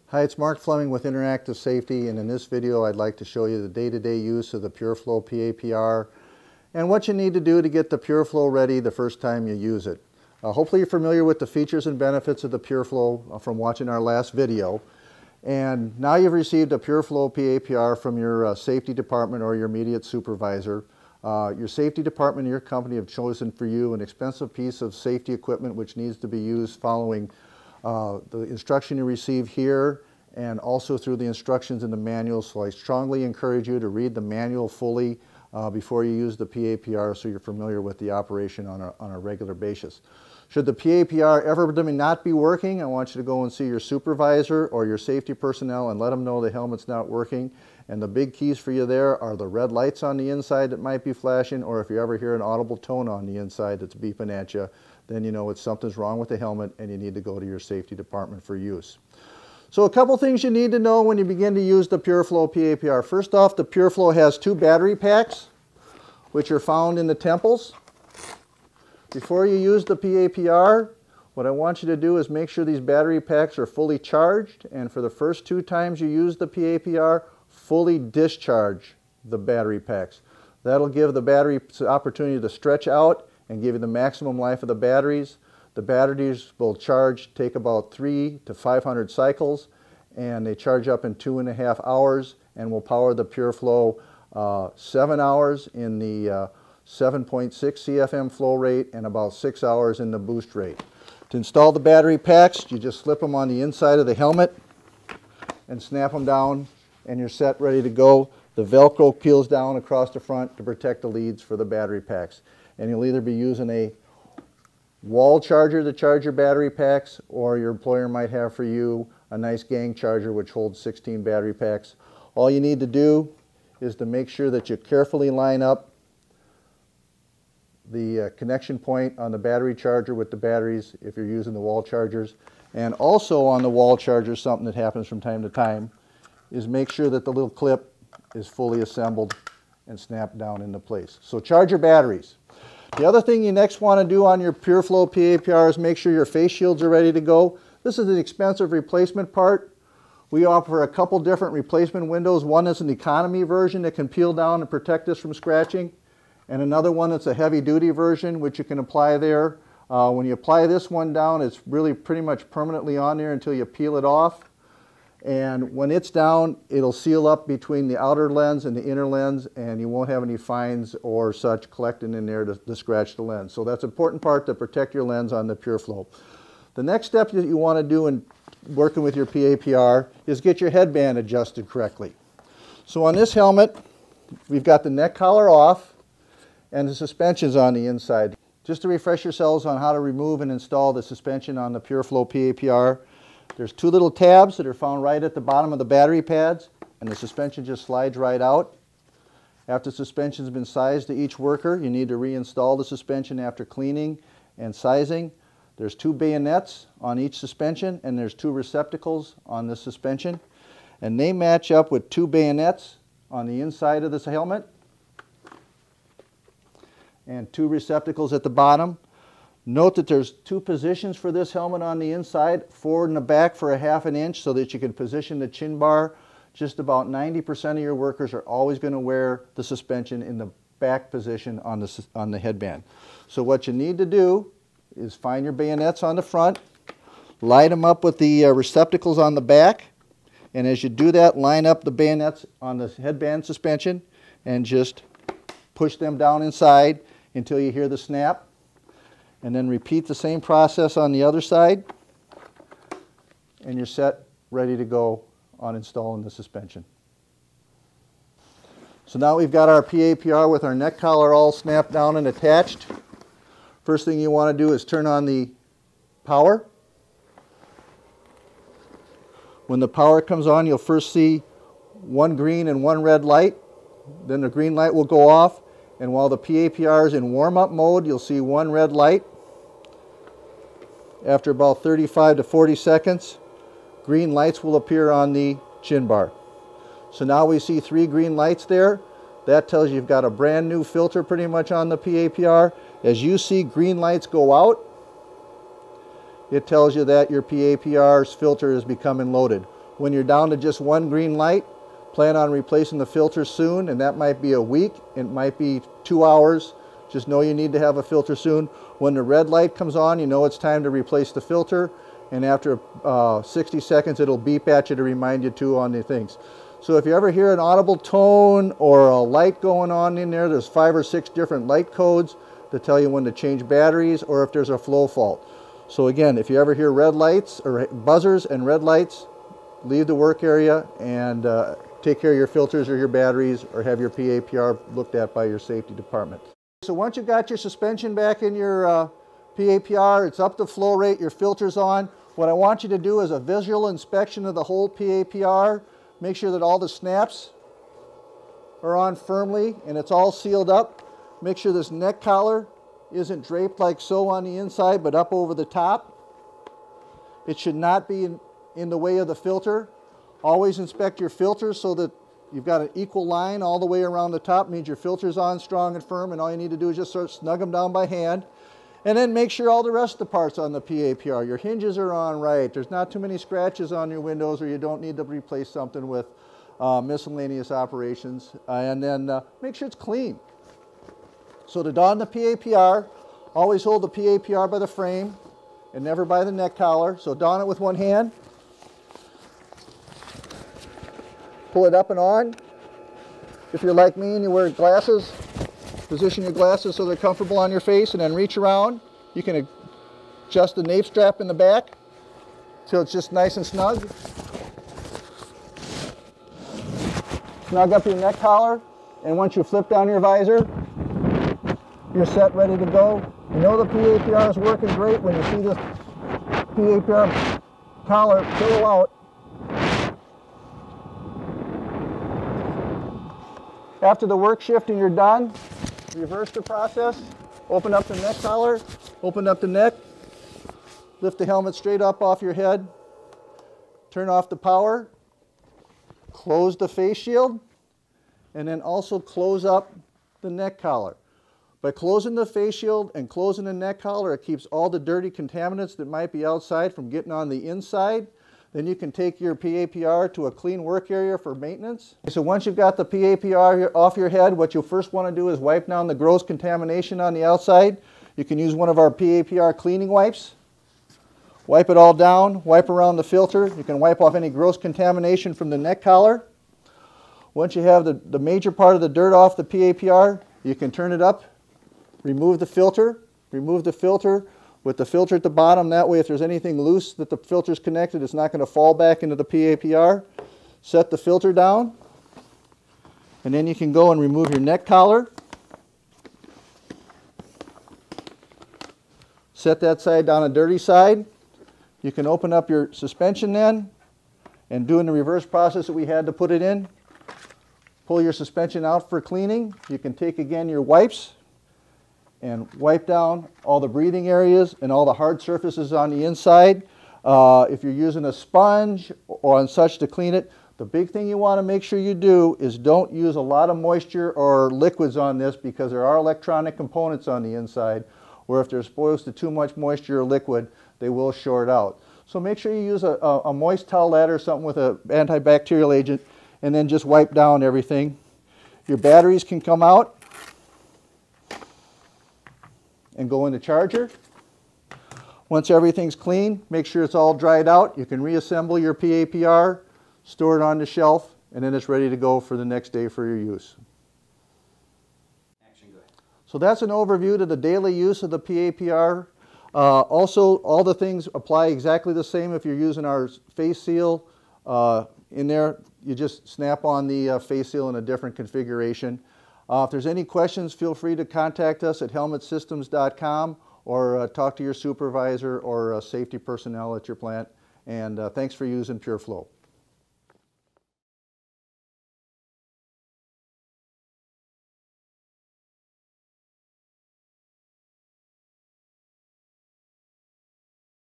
Hi, it's Mark Fleming with Interactive Safety, and in this video I'd like to show you the day-to-day use of the Pureflo PAPR and what you need to do to get the Pureflo ready the first time you use it. Hopefully you're familiar with the features and benefits of the Pureflo from watching our last video. And now you've received a Pureflo PAPR from your safety department or your immediate supervisor. Your safety department and your company have chosen for you an expensive piece of safety equipment which needs to be used following the instruction you receive here and also through the instructions in the manual. So I strongly encourage you to read the manual fully before you use the PAPR so you're familiar with the operation on a regular basis. Should the PAPR ever not be working, I want you to go and see your supervisor or your safety personnel and let them know the helmet's not working. And the big keys for you there are the red lights on the inside that might be flashing, or if you ever hear an audible tone on the inside that's beeping at you, then you know something's wrong with the helmet and you need to go to your safety department for use. So a couple things you need to know when you begin to use the Pureflo PAPR. First off, the Pureflo has two battery packs, which are found in the temples. Before you use the PAPR, what I want you to do is make sure these battery packs are fully charged, and for the first 2 times you use the PAPR, fully discharge the battery packs. That'll give the battery opportunity to stretch out and give you the maximum life of the batteries. The batteries will charge, take about 300 to 500 cycles, and they charge up in 2.5 hours and will power the Pureflo 7 hours in the 7.6 CFM flow rate and about 6 hours in the boost rate. To install the battery packs, you just slip them on the inside of the helmet and snap them down and you're set, ready to go. The Velcro peels down across the front to protect the leads for the battery packs. And you'll either be using a wall charger to charge your battery packs, or your employer might have for you a nice gang charger which holds 16 battery packs. All you need to do is to make sure that you carefully line up the connection point on the battery charger with the batteries if you're using the wall chargers. And also on the wall charger, something that happens from time to time, is make sure that the little clip is fully assembled and snapped down into place. So charge your batteries. The other thing you next want to do on your Pureflo PAPR is make sure your face shields are ready to go. This is an expensive replacement part. We offer a couple different replacement windows. One is an economy version that can peel down and protect us from scratching, and another one that's a heavy-duty version which you can apply there. When you apply this one down, it's really pretty much permanently on there until you peel it off. And when it's down, it'll seal up between the outer lens and the inner lens, and you won't have any fines or such collecting in there to scratch the lens. So that's an important part to protect your lens on the Pureflo. The next step that you want to do in working with your PAPR is get your headband adjusted correctly. So on this helmet, we've got the neck collar off and the suspension's on the inside. Just to refresh yourselves on how to remove and install the suspension on the Pureflo PAPR, there's 2 little tabs that are found right at the bottom of the battery pads, and the suspension just slides right out. After the suspension's been sized to each worker, you need to reinstall the suspension after cleaning and sizing. There's 2 bayonets on each suspension, and there's 2 receptacles on the suspension, and they match up with 2 bayonets on the inside of this helmet and 2 receptacles at the bottom. Note that there's 2 positions for this helmet on the inside, forward and the back for a ½ inch so that you can position the chin bar. Just about 90% of your workers are always going to wear the suspension in the back position on the headband. So what you need to do is find your bayonets on the front, line them up with the receptacles on the back, and as you do that, line up the bayonets on the headband suspension and just push them down inside until you hear the snap. And then repeat the same process on the other side, and you're set, ready to go on installing the suspension. So now we've got our PAPR with our neck collar all snapped down and attached. First thing you want to do is turn on the power. When the power comes on, you'll first see 1 green and 1 red light. Then the green light will go off, and while the PAPR is in warm-up mode, you'll see 1 red light. After about 35 to 40 seconds, green lights will appear on the chin bar. So now we see 3 green lights there. That tells you you've got a brand new filter pretty much on the PAPR. As you see green lights go out, it tells you that your PAPR's filter is becoming loaded. When you're down to just one green light, plan on replacing the filter soon, and that might be a week, it might be 2 hours. Just know you need to have a filter soon. When the red light comes on, you know it's time to replace the filter, and after 60 seconds it'll beep at you to remind you to on the things. So if you ever hear an audible tone or a light going on in there, there's 5 or 6 different light codes to tell you when to change batteries or if there's a flow fault. So again, if you ever hear red lights or buzzers and red lights, leave the work area and take care of your filters or your batteries, or have your PAPR looked at by your safety department. So once you've got your suspension back in your PAPR, it's up to flow rate, your filter's on. What I want you to do is a visual inspection of the whole PAPR. Make sure that all the snaps are on firmly and it's all sealed up. Make sure this neck collar isn't draped like so on the inside, but up over the top. It should not be in the way of the filter. Always inspect your filters so that you've got an equal line all the way around the top. It means your filter's on strong and firm, and all you need to do is just sort of snug them down by hand. And then make sure all the rest of the parts on the PAPR, your hinges are on right, there's not too many scratches on your windows, or you don't need to replace something with miscellaneous operations. And then make sure it's clean. So to don the PAPR, always hold the PAPR by the frame and never by the neck collar. So don it with one hand. Pull it up and on. If you're like me and you wear glasses, position your glasses so they're comfortable on your face, and then reach around. You can adjust the nape strap in the back till it's just nice and snug. Snug up your neck collar, and once you flip down your visor, you're set, ready to go. You know the PAPR is working great when you see this PAPR collar pillow out. After the work shift and you're done, reverse the process. Open up the neck collar, open up the neck, lift the helmet straight up off your head, turn off the power, close the face shield, and then also close up the neck collar. By closing the face shield and closing the neck collar, it keeps all the dirty contaminants that might be outside from getting on the inside. Then you can take your PAPR to a clean work area for maintenance. So once you've got the PAPR off your head, what you'll first want to do is wipe down the gross contamination on the outside. You can use one of our PAPR cleaning wipes. Wipe it all down, wipe around the filter. You can wipe off any gross contamination from the neck collar. Once you have the major part of the dirt off the PAPR, you can turn it up, remove the filter with the filter at the bottom. That way, if there's anything loose that the filter's connected, it's not going to fall back into the PAPR. Set the filter down, and then you can go and remove your neck collar. Set that side down a dirty side. You can open up your suspension then, and doing the reverse process that we had to put it in. Pull your suspension out for cleaning. You can take again your wipes and wipe down all the breathing areas and all the hard surfaces on the inside. If you're using a sponge or on such to clean it, the big thing you want to make sure you do is don't use a lot of moisture or liquids on this, because there are electronic components on the inside where if they're exposed to too much moisture or liquid, they will short out. So make sure you use a moist towelette or something with an antibacterial agent, and then just wipe down everything. Your batteries can come out and go in the charger. Once everything's clean, make sure it's all dried out. You can reassemble your PAPR, store it on the shelf, and then it's ready to go for the next day for your use. Action, go ahead. So that's an overview to the daily use of the PAPR. Also, all the things apply exactly the same if you're using our face seal. In there, you just snap on the face seal in a different configuration. If there's any questions, feel free to contact us at helmetsystems.com, or talk to your supervisor or safety personnel at your plant. And thanks for using Pureflo.